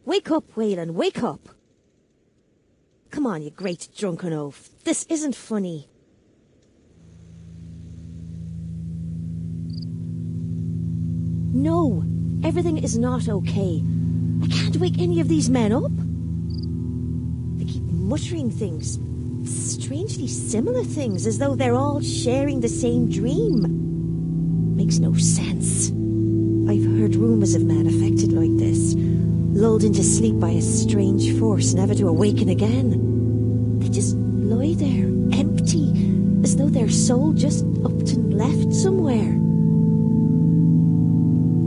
Wake up, Waylon, wake up! Come on, you great drunken oaf. This isn't funny. No, everything is not okay. I can't wake any of these men up. They keep muttering things, strangely similar things, as though they're all sharing the same dream. Makes no sense. I've heard rumours of men affected like this, lulled into sleep by a strange force, never to awaken again. They just lie there, empty, as though their soul just upped and left somewhere.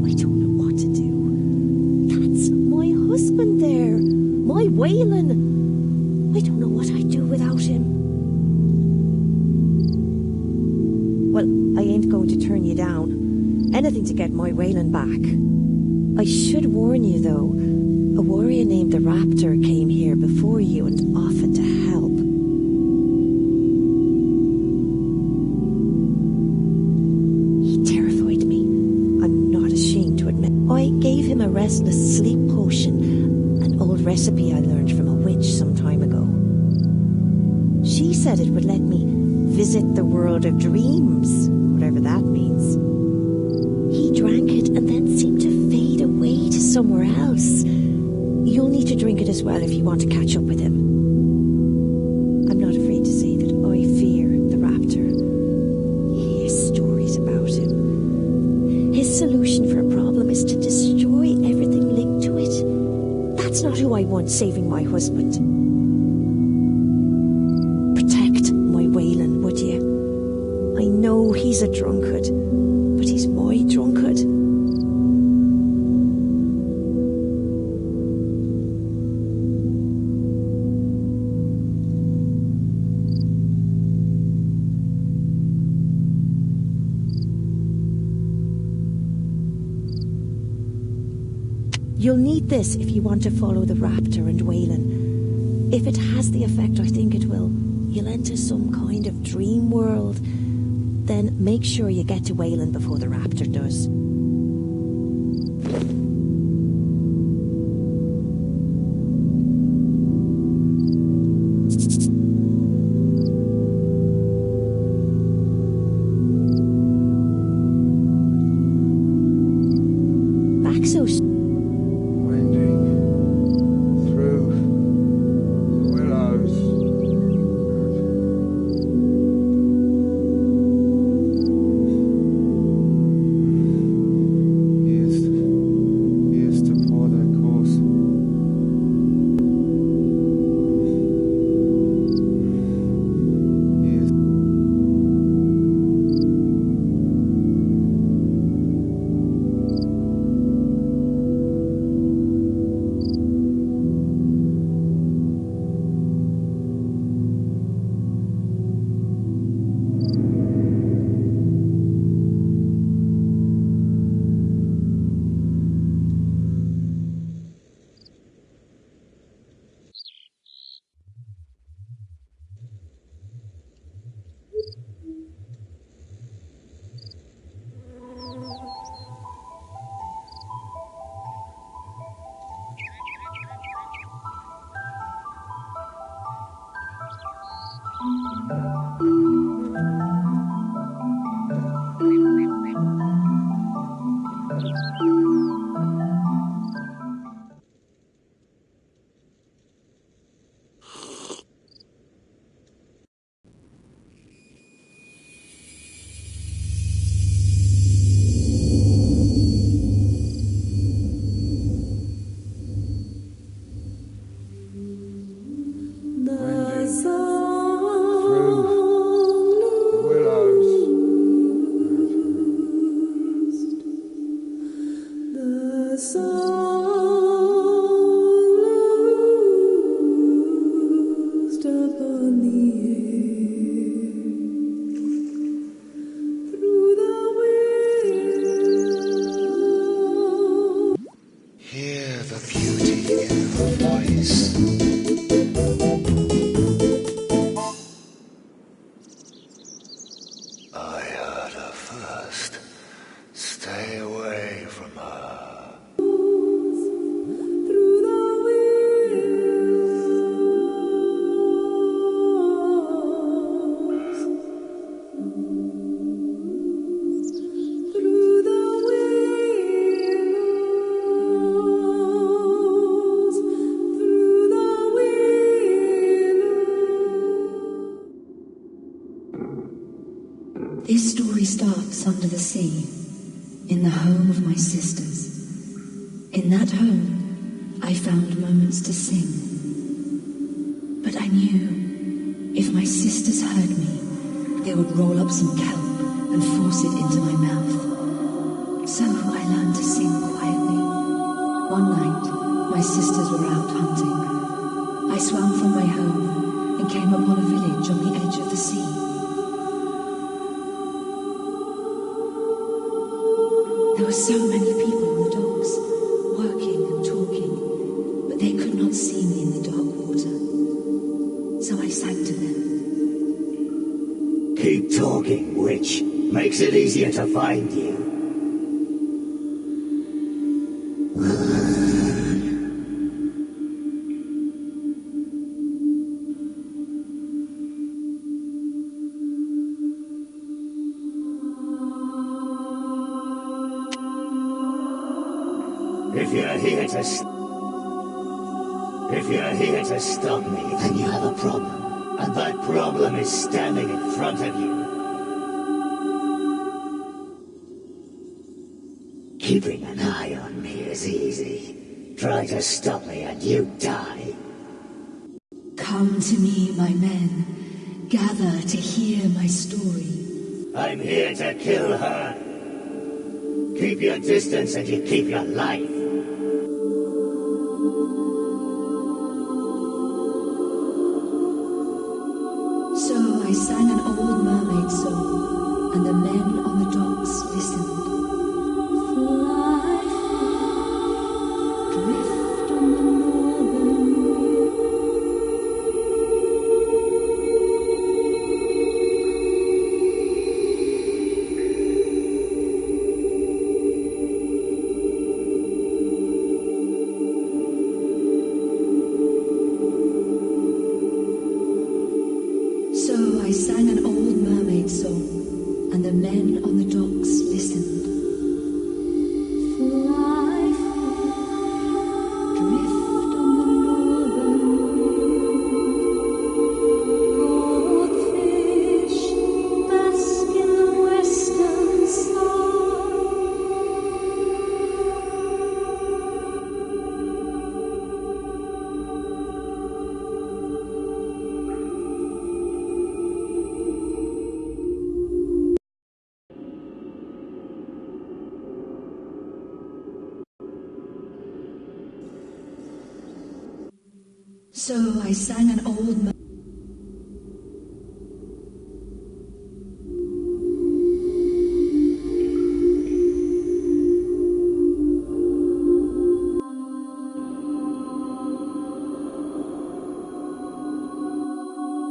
I don't know what to do. That's my husband there, my Waylon. I don't know what I'd do without him. Well, I ain't going to turn you down. Anything to get my Waylon back. I should warn you, though. A warrior named the Raptor came here before you and offered to help. He terrified me. I'm not ashamed to admit. I gave him a restless sleep potion, an old recipe I learned from a witch some time ago. She said it would let me visit the world of dreams, whatever that means. He drank it and then seemed to fade away to somewhere else. You'll need to drink it as well if you want to catch up with him. I'm not afraid to say that I fear the Raptor. You hear stories about him. His solution for a problem is to destroy everything linked to it. That's not who I want saving my husband. Protect my Waylon, would you? I know he's a drunkard, but he's my drunkard. You'll need this if you want to follow the Raptor and Waylon. If it has the effect I think it will, you'll enter some kind of dream world. Then make sure you get to Waylon before the Raptor does. Back so Stay away from her. Through the once under the sea, in the home of my sisters. In that home, I found moments to sing. But I knew, if my sisters heard me, they would roll up some kelp and force it into my mouth. So I learned to sing quietly. One night, my sisters were out hunting. I swam from my home and came upon a village on the edge of the sea. There were so many people on the docks, working and talking, but they could not see me in the dark water. So I sang to them. Keep talking, witch. Makes it easier to find you. If you're here to stop me, then you have a problem. And that problem is standing in front of you. Keeping an eye on me is easy. Try to stop me and you die. Come to me, my men. Gather to hear my story. I'm here to kill her. Keep your distance and you keep your life. So I sang an old mermaid song, and the men on the docks listened. Fly, drift on the northern wind. So I sang an old mermaid song, and the men on the docks listened. Fly, drift on the northern wind. Goldfish, bask in the western sun. So I sang an old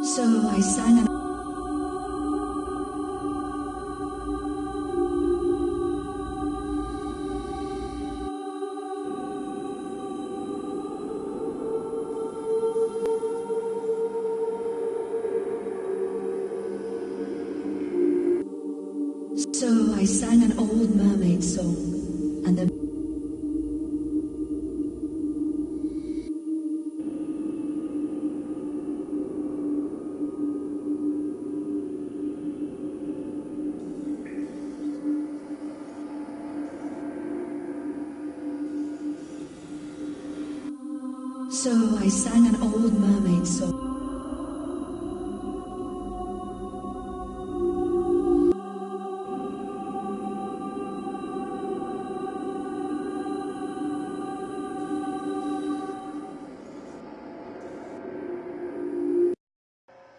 So I sang an So I sang an old mermaid song, and the So I sang an old mermaid song.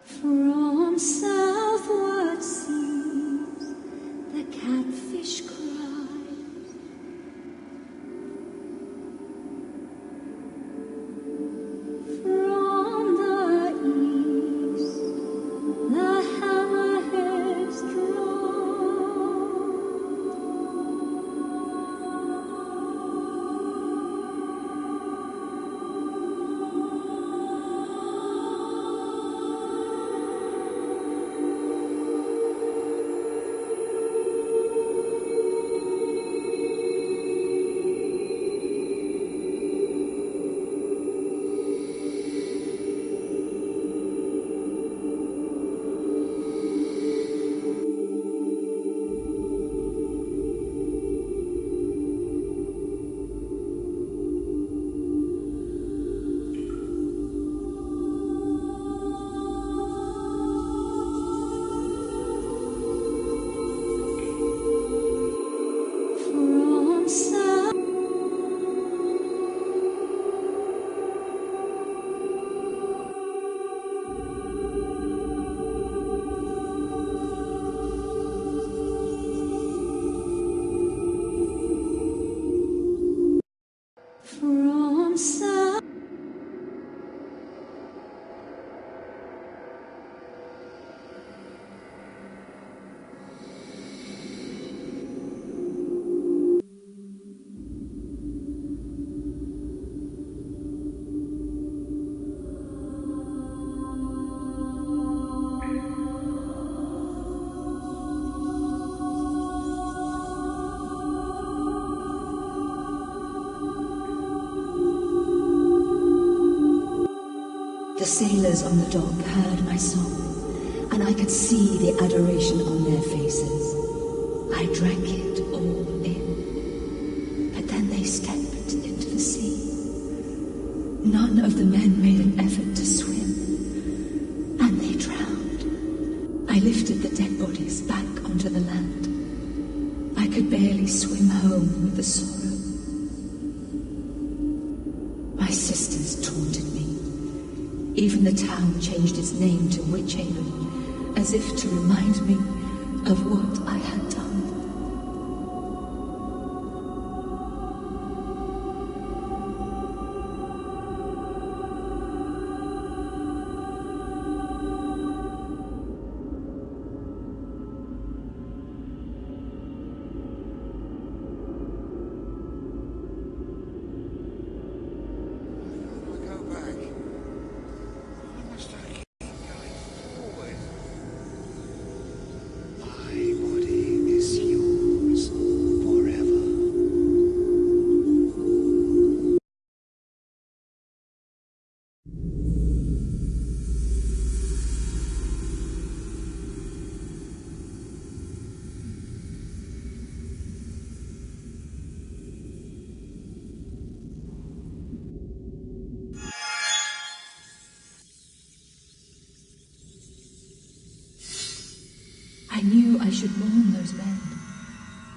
From southward seas, the catfish cries. From the east, the hammerheads draw. from sun. The sailors on the dock heard my song, and I could see the adoration on their faces. I drank it all in, but then they stepped into the sea. None of the men made an effort to swim, and they drowned. I lifted the dead bodies back onto the land. I could barely swim home with the sorrow. My sisters taunted me. Even the town changed its name to Witch Haven, as if to remind me of what I had done. I knew I should mourn those men,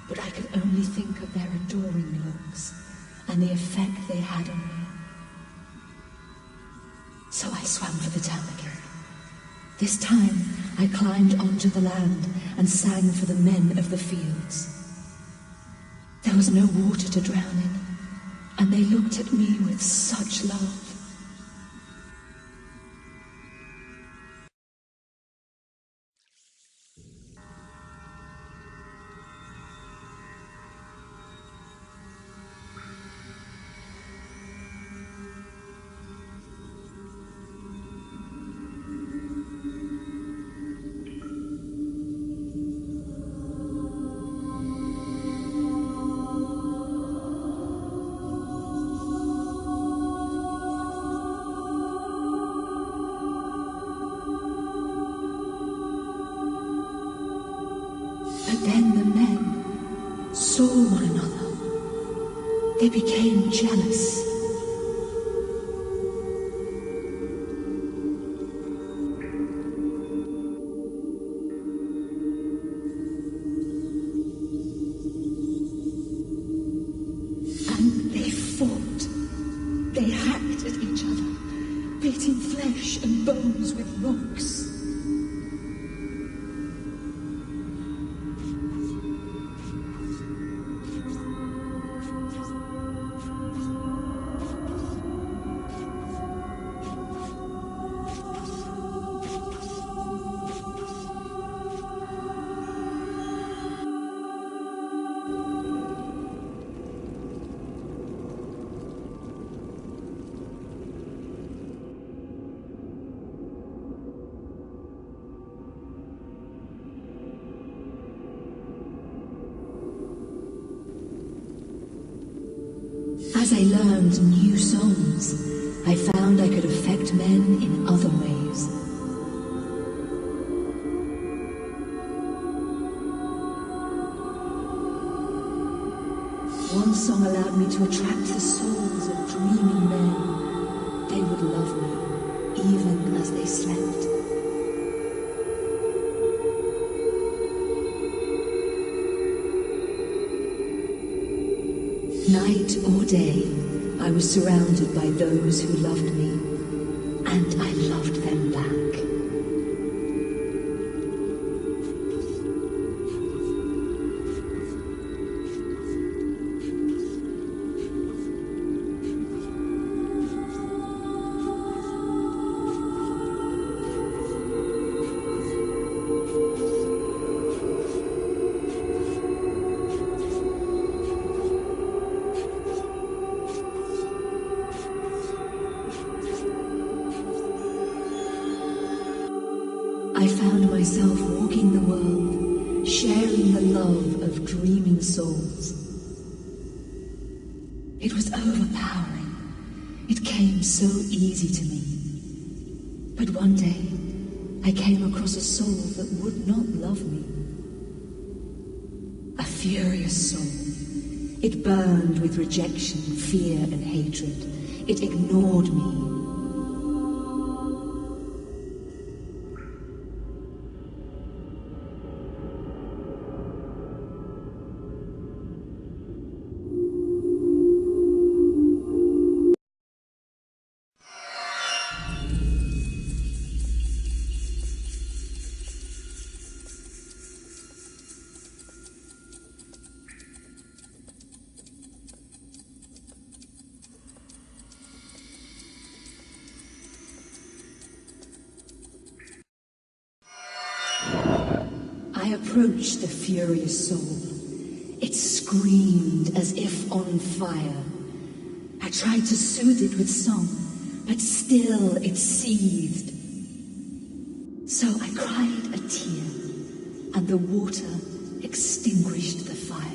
but I could only think of their adoring looks and the effect they had on me. So I swam for the town again. This time I climbed onto the land and sang for the men of the fields. There was no water to drown in, and they looked at me with such love. But then the men saw one another. They became jealous. And they fought. They hacked at each other, beating flesh and bones with rocks. As I learned new songs, I found I could affect men in other ways. One song allowed me to attract the souls of dreaming men. They would love me, even as they slept. Night or day, I was surrounded by those who loved me, and I loved them back. myself walking the world, sharing the love of dreaming souls. It was overpowering. It came so easy to me. But one day, I came across a soul that would not love me. A furious soul. It burned with rejection, fear, and hatred. It ignored me. I approached the furious soul. It screamed as if on fire. I tried to soothe it with song, but still it seethed. So I cried a tear, and the water extinguished the fire.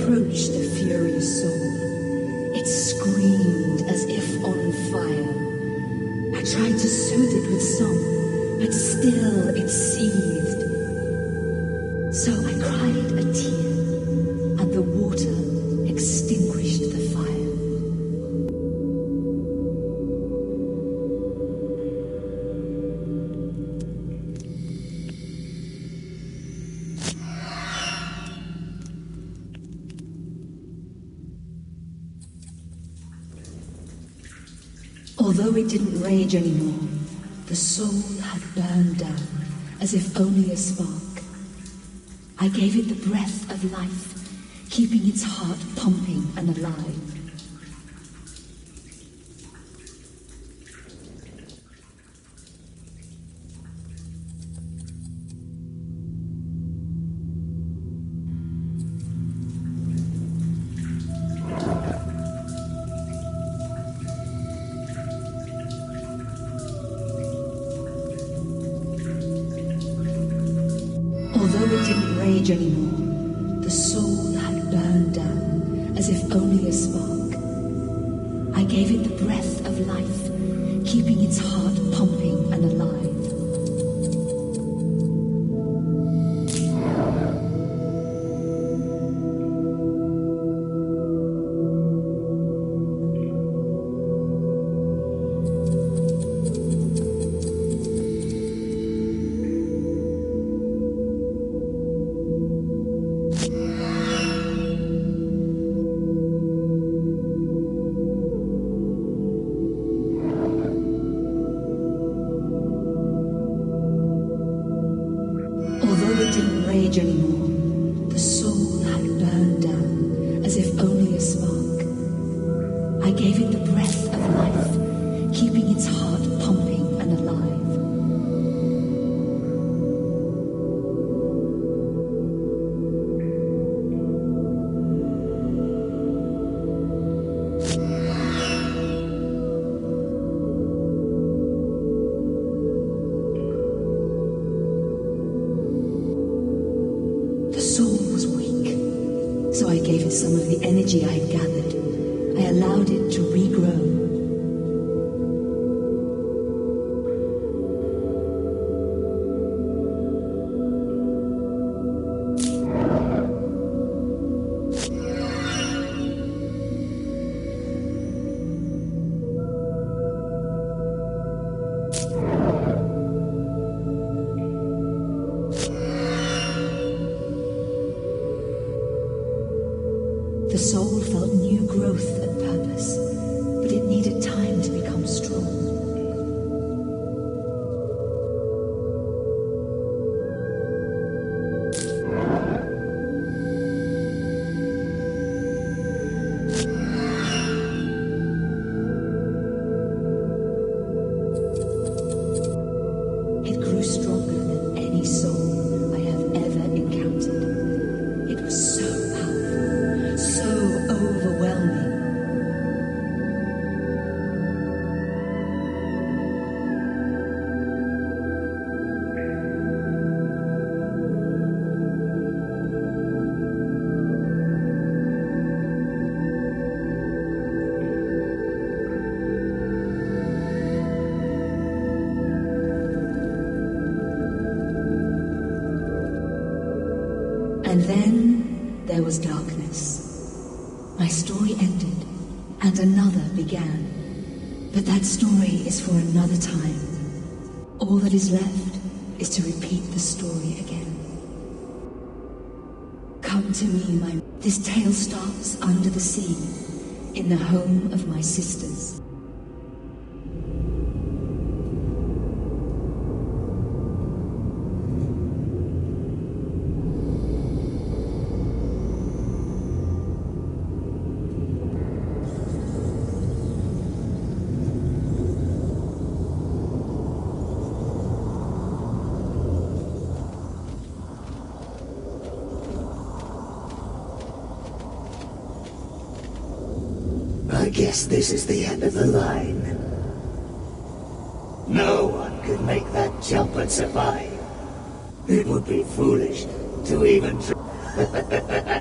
approached the furious soul. It screamed as if on fire. I tried to soothe it with song, but still it seethed. So I cried a tear, and the water water extinguished the fire. Although it didn't rage anymore, the soul had burned down, as if only a spark. I gave it the breath of life, keeping its heart pumping and alive. Although it didn't rage anymore, the soul had burned down, as if only a spark. I gave it the breath of life, keeping its heart pumping and alive. Although it didn't rage anymore, the soul had burned down, as if only a spark. I gave it the breath of life, keeping its heart pumping and alive. The soul was weak, so I gave it some of the energy I had gathered. I allowed it to regrow. The soul felt new growth and purpose, but it needed time to become strong. It grew stronger than any soul I have ever encountered. It was so powerful, so overwhelming. And then there was darkness. My story ended, and another began. But that story is for another time. All that is left is to repeat the story again. Come to me, my... This tale starts under the sea, in the home of my sisters. I guess this is the end of the line. No one could make that jump and survive. It would be foolish to even try.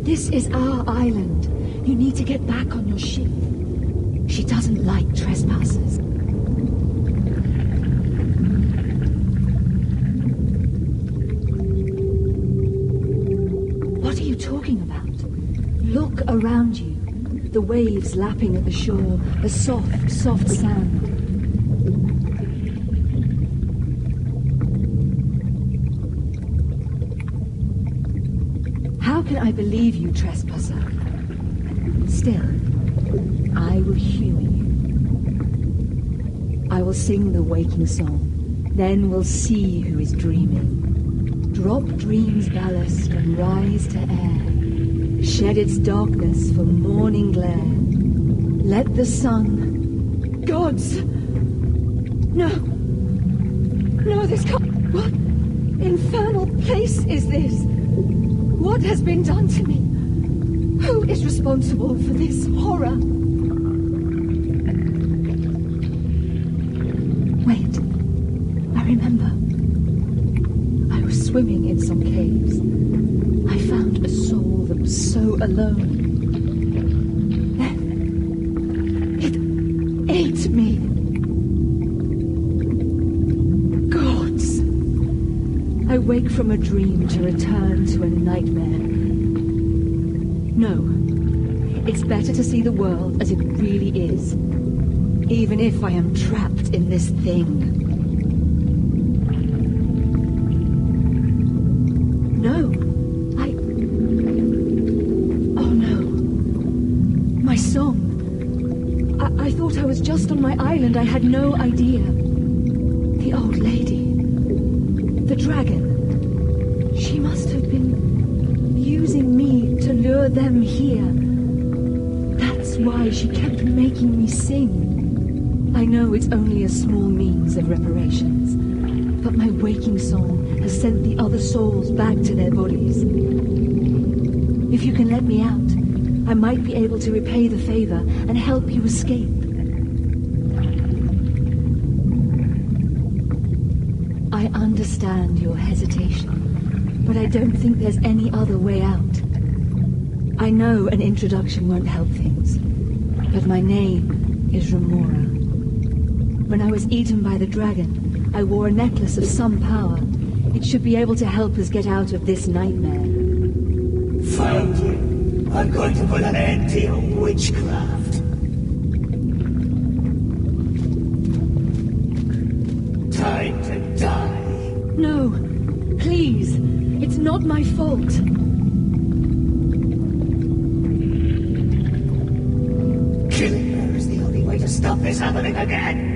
This is our island. You need to get back on your ship. She doesn't like trespassers. What are you talking about? Look around you. The waves lapping at the shore, the soft, soft sand. How can I believe you, trespasser? Still, I will humor you. I will sing the waking song. Then we'll see who is dreaming. Drop dream's ballast and rise to air. Shed its darkness for morning glare. Let the sun... Gods! No! No, this can't... What infernal place is this? What has been done to me? Who is responsible for this horror? Wait. I remember. I was swimming in some caves. I found a soul that was so alone. Then it ate me. Gods! I wake from a dream to return to a nightmare. No. It's better to see the world as it really is. Even if I am trapped in this thing. No. Oh no. My song. I thought I was just on my island. I had no idea. The old lady. The dragon. She must have been using me to lure them here. That's why she kept making me sing. I know it's only a small means of reparations, But my waking song has sent the other souls back to their bodies. If you can let me out, I might be able to repay the favor and help you escape. I understand your hesitation, but I don't think there's any other way out. I know an introduction won't help things, but my name is Remora. When I was eaten by the dragon, I wore a necklace of some power. It should be able to help us get out of this nightmare. Found you. I'm going to put an end to your witchcraft. Time to die. No, please. It's not my fault. Killing her is the only way to stop this happening again.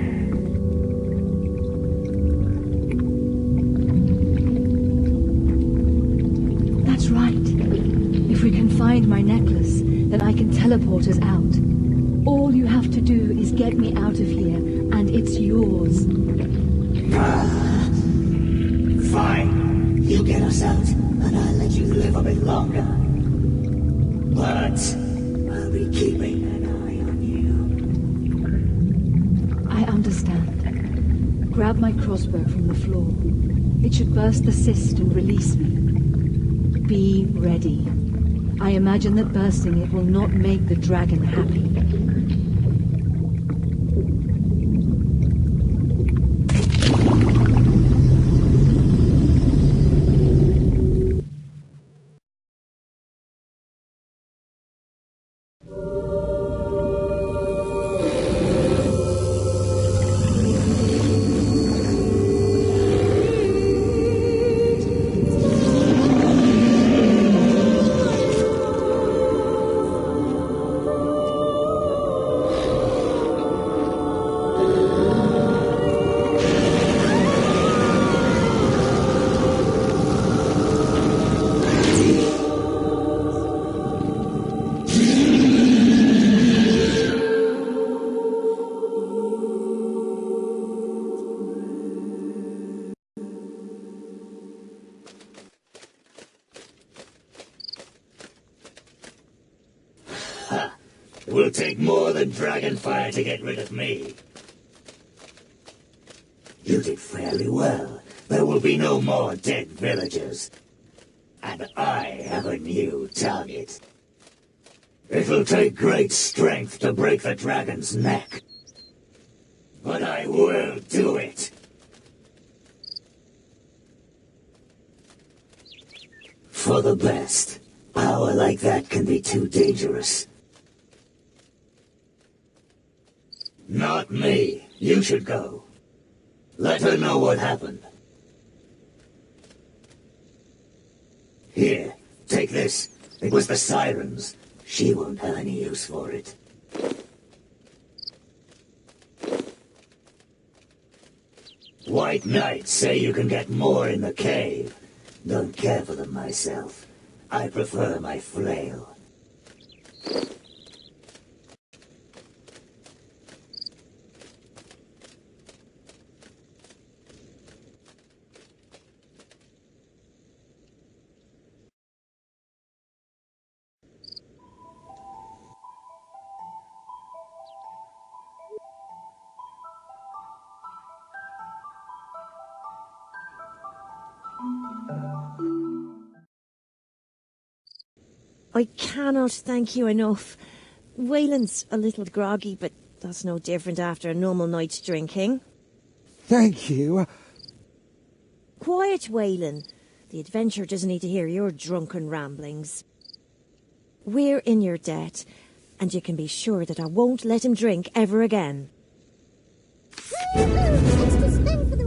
That's right. If we can find my necklace, then I can teleport us out. All you have to do is get me out of here, and it's yours. Fine. You get us out, and I'll let you live a bit longer. But I'll be keeping an eye on you. I understand. Grab my crossbow from the floor. It should burst the cyst and release me. Be ready. I imagine that bursting it will not make the dragon happy. It will take more than dragon fire to get rid of me. You did fairly well. There will be no more dead villagers. And I have a new target. It'll take great strength to break the dragon's neck. But I will do it. For the best. Power like that can be too dangerous. Not me. You should go. Let her know what happened. Here, take this. It was the sirens. She won't have any use for it. White knights say you can get more in the cave. Don't care for them myself. I prefer my flail. I cannot thank you enough. Wayland's a little groggy, but that's no different after a normal night's drinking. Thank you. Quiet, Wayland. The adventurer doesn't need to hear your drunken ramblings. We're in your debt, and you can be sure that I won't let him drink ever again. What's to spend for the